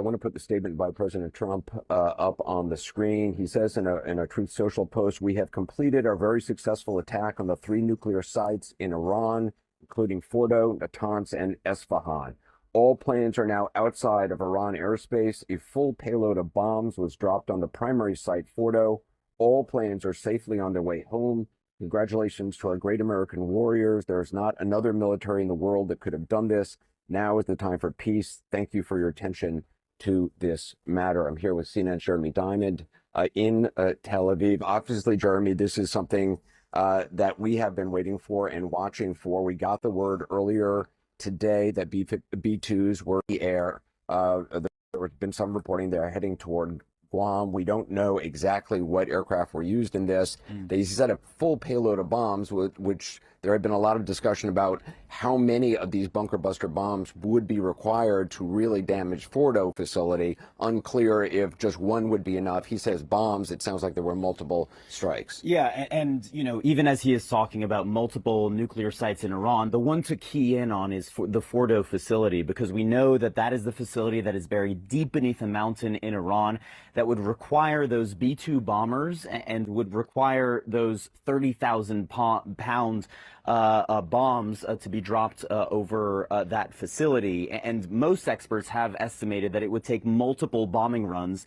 want to put the statement by President Trump up on the screen. He says in a Truth Social post, "We have completed our very successful attack on the 3 nuclear sites in Iran, including Fordo, Natanz, and Esfahan. All planes are now outside of Iran airspace. A full payload of bombs was dropped on the primary site, Fordo. All planes are safely on their way home. Congratulations to our great American warriors. There is not another military in the world that could have done this. Now is the time for peace. Thank you for your attention to this matter." I'm here with CNN's Jeremy Diamond in Tel Aviv. Obviously, Jeremy, this is something that we have been waiting for and watching for. We got the word earlier today that B-2s were in the air. There has been some reporting they're heading toward Guam. We don't know exactly what aircraft were used in this. They set a full payload of bombs, which there had been a lot of discussion about how many of these bunker buster bombs would be required to really damage Fordo facility. Unclear if just one would be enough. He says bombs. It sounds like there were multiple strikes. Yeah, and you know, even as he is talking about multiple nuclear sites in Iran, the one to key in on is the Fordo facility, because we know that that is the facility that is buried deep beneath a mountain in Iran that would require those B-2 bombers and would require those 30,000 pound bombs to be dropped over that facility. And most experts have estimated that it would take multiple bombing runs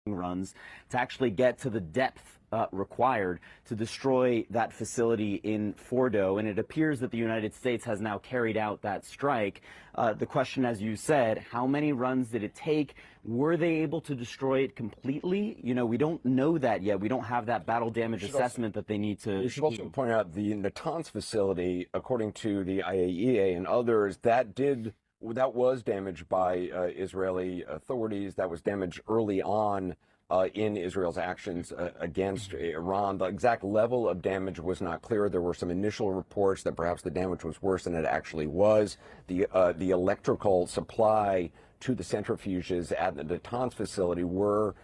to actually get to the depth required to destroy that facility in Fordo. And it appears that the United States has now carried out that strike. The question, as you said, how many runs did it take? Were they able to destroy it completely? You know, we don't know that yet. We don't have that battle damage assessment that they need to. You should also point out the Natanz facility, according to the IAEA and others, that was damaged by Israeli authorities. That was damaged early on in Israel's actions against Iran. The exact level of damage was not clear. There were some initial reports that perhaps the damage was worse than it actually was. The electrical supply to the centrifuges at the Natanz facility were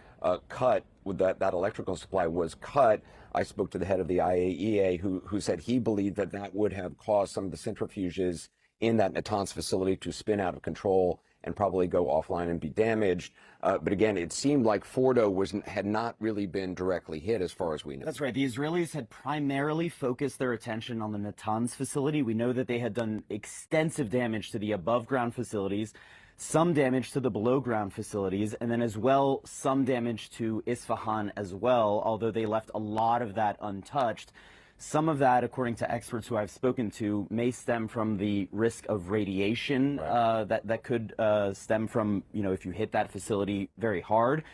cut. That electrical supply was cut. I spoke to the head of the IAEA who said he believed that would have caused some of the centrifuges in that Natanz facility to spin out of control and probably go offline and be damaged. But again, it seemed like Fordo had not really been directly hit as far as we know. That's right. The Israelis had primarily focused their attention on the Natanz facility. We know that they had done extensive damage to the above ground facilities, some damage to the below ground facilities, and then as well some damage to Isfahan as well, although they left a lot of that untouched. Some of that, according to experts who I've spoken to, may stem from the risk of radiation that could stem from, you know, if you hit that facility very hard.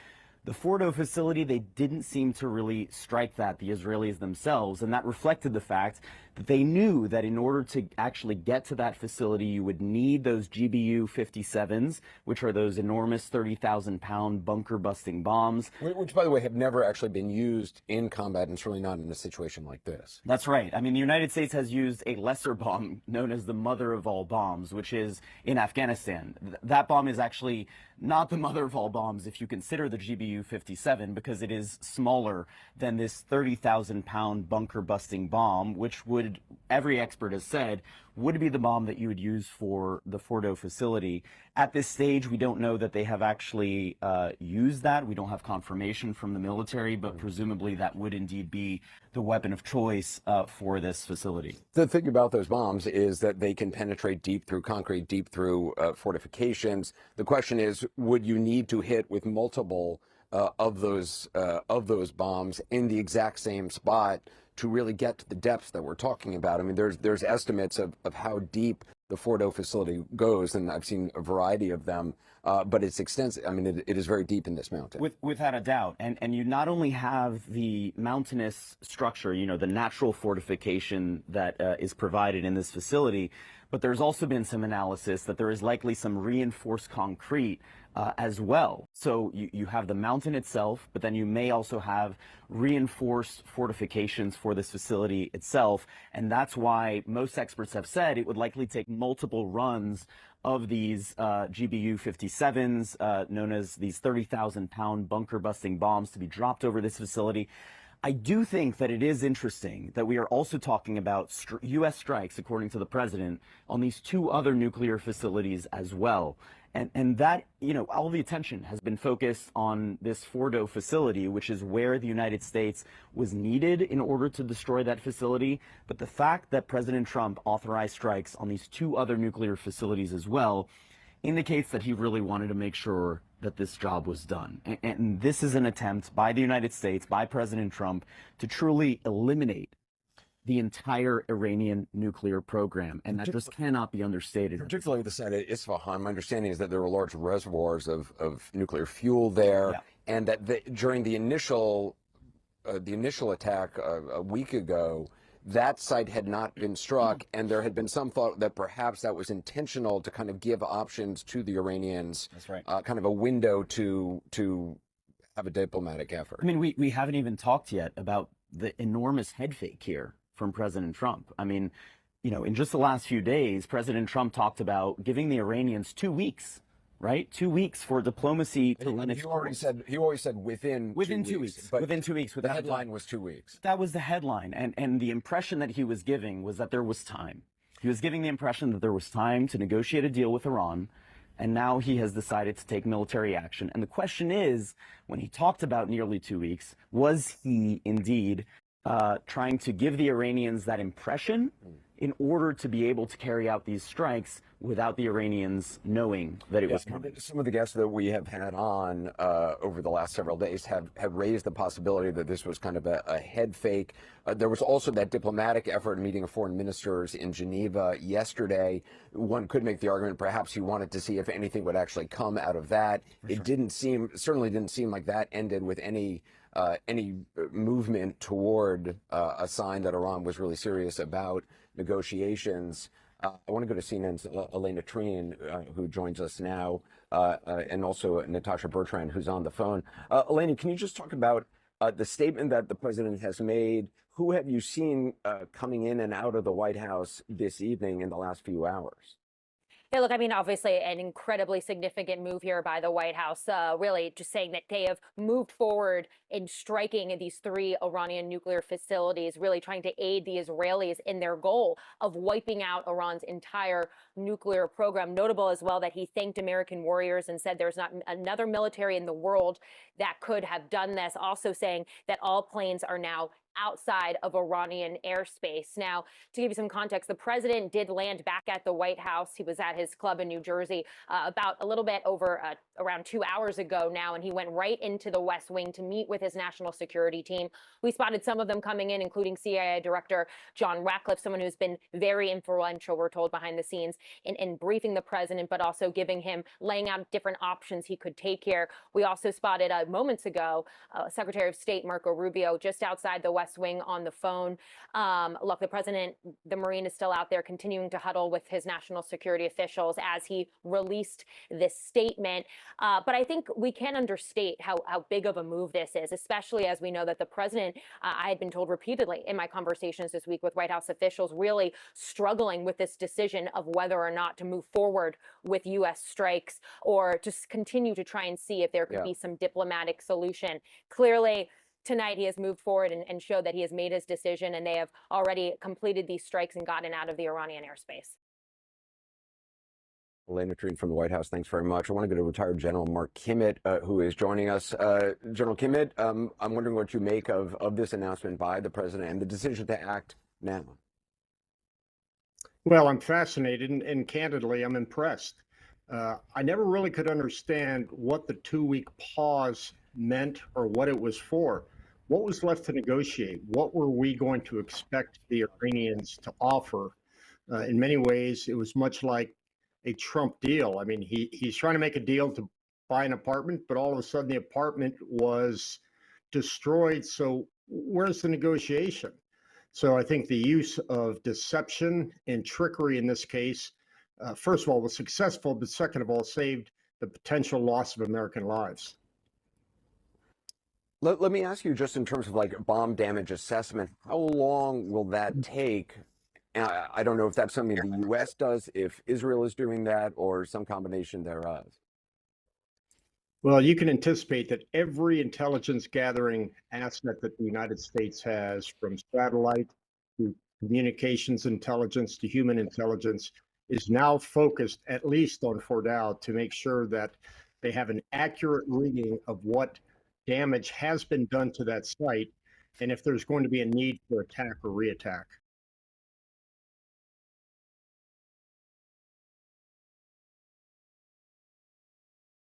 The Fordo facility, they didn't seem to really strike that, the Israelis themselves, and that reflected the fact that they knew that in order to actually get to that facility, you would need those GBU-57s, which are those enormous 30,000-pound bunker-busting bombs. Which, by the way, have never actually been used in combat, and certainly not in a situation like this. That's right. I mean, the United States has used a lesser bomb known as the mother of all bombs, which is in Afghanistan. That bomb is actually not the mother of all bombs if you consider the GBU-57, because it is smaller than this 30,000-pound bunker-busting bomb, which would, every expert has said, would be the bomb that you would use for the Fordo facility. At this stage, we don't know that they have actually used that. We don't have confirmation from the military, but presumably that would indeed be the weapon of choice for this facility. The thing about those bombs is that they can penetrate deep through concrete, deep through fortifications. The question is, would you need to hit with multiple of those bombs in the exact same spot to really get to the depths that we're talking about? I mean, there's estimates of how deep the Fordo facility goes, and I've seen a variety of them, but it's extensive. I mean, it is very deep in this mountain. Without a doubt. And you not only have the mountainous structure, you know, the natural fortification that is provided in this facility, but there's also been some analysis that there is likely some reinforced concrete as well. So you have the mountain itself, but then you may also have reinforced fortifications for this facility itself. And that's why most experts have said it would likely take multiple runs of these GBU-57s, known as these 30,000-pound bunker-busting bombs, to be dropped over this facility. I do think that it is interesting that we are also talking about U.S. strikes, according to the president, on these two other nuclear facilities as well. And that, all the attention has been focused on this Fordo facility, which is where the United States was needed in order to destroy that facility. But the fact that President Trump authorized strikes on these two other nuclear facilities as well indicates that he really wanted to make sure that this job was done. And this is an attempt by the United States, by President Trump, to truly eliminate the entire Iranian nuclear program. And that just cannot be understated. Particularly the site at Isfahan. My understanding is that there were large reservoirs of nuclear fuel there, and that during the initial attack a week ago, that site had not been struck, and there had been some thought that perhaps that was intentional to kind of give options to the Iranians. That's right. Kind of a window to have a diplomatic effort. I mean, we haven't even talked yet about the enormous head fake here from President Trump. I mean, in just the last few days, President Trump talked about giving the Iranians 2 weeks. Right, 2 weeks for diplomacy to run its course. He always said within 2 weeks. But within 2 weeks. The headline was 2 weeks. That was the headline, and the impression that he was giving was that there was time. He was giving the impression that there was time to negotiate a deal with Iran, and now he has decided to take military action. And the question is, when he talked about nearly 2 weeks, was he indeed trying to give the Iranians that impression in order to be able to carry out these strikes without the Iranians knowing that it was coming? Some of the guests that we have had on over the last several days have raised the possibility that this was kind of a head fake. There was also that diplomatic effort meeting of foreign ministers in Geneva yesterday. One could make the argument perhaps he wanted to see if anything would actually come out of that. It certainly didn't seem like that ended with any movement toward a sign that Iran was really serious about negotiations. I want to go to CNN's Elena Treen, who joins us now, and also Natasha Bertrand, who's on the phone. Elena, can you just talk about the statement that the president has made? Who have you seen coming in and out of the White House this evening in the last few hours? Yeah, look, I mean, obviously an incredibly significant move here by the White House, really just saying that they have moved forward in striking these 3 Iranian nuclear facilities, really trying to aid the Israelis in their goal of wiping out Iran's entire nuclear program. Notable as well that he thanked American warriors and said there's not another military in the world that could have done this. Also saying that all planes are now outside of Iranian airspace. Now, to give you some context, the president did land back at the White House. He was at his club in New Jersey about a little bit over around 2 hours ago now, and he went right into the West Wing to meet with his national security team. We spotted some of them coming in, including CIA Director John Ratcliffe, someone who's been very influential, we're told, behind the scenes in briefing the president, but also laying out different options he could take here. We also spotted moments ago Secretary of State Marco Rubio just outside the West Wing on the phone. Look, the president, the Marine, is still out there continuing to huddle with his national security officials as he released this statement. But I think we can't understate how big of a move this is, especially as we know that the president, I had been told repeatedly in my conversations this week with White House officials, really struggling with this decision of whether or not to move forward with U.S. strikes or just continue to try and see if there could be some diplomatic solution. Clearly, tonight he has moved forward and showed that he has made his decision, and they have already completed these strikes and gotten out of the Iranian airspace. Elena Treen from the White House, thanks very much. I want to go to retired General Mark Kimmitt, who is joining us. General Kimmitt, I'm wondering what you make of this announcement by the president and the decision to act now. Well, I'm fascinated, and candidly, I'm impressed. I never really could understand what the 2-week pause meant or what it was for. What was left to negotiate? What were we going to expect the Iranians to offer? In many ways, it was much like a Trump deal. I mean, he's trying to make a deal to buy an apartment, but all of a sudden the apartment was destroyed. So where's the negotiation? So I think the use of deception and trickery in this case, first of all, was successful, but second of all, saved the potential loss of American lives. Let me ask you, just in terms of like bomb damage assessment, how long will that take? I don't know if that's something the U.S. does, if Israel is doing that, or some combination thereof. Well, you can anticipate that every intelligence gathering asset that the United States has, from satellite to communications intelligence to human intelligence, is now focused at least on Fordal to make sure that they have an accurate reading of what damage has been done to that site and if there's going to be a need for attack or reattack.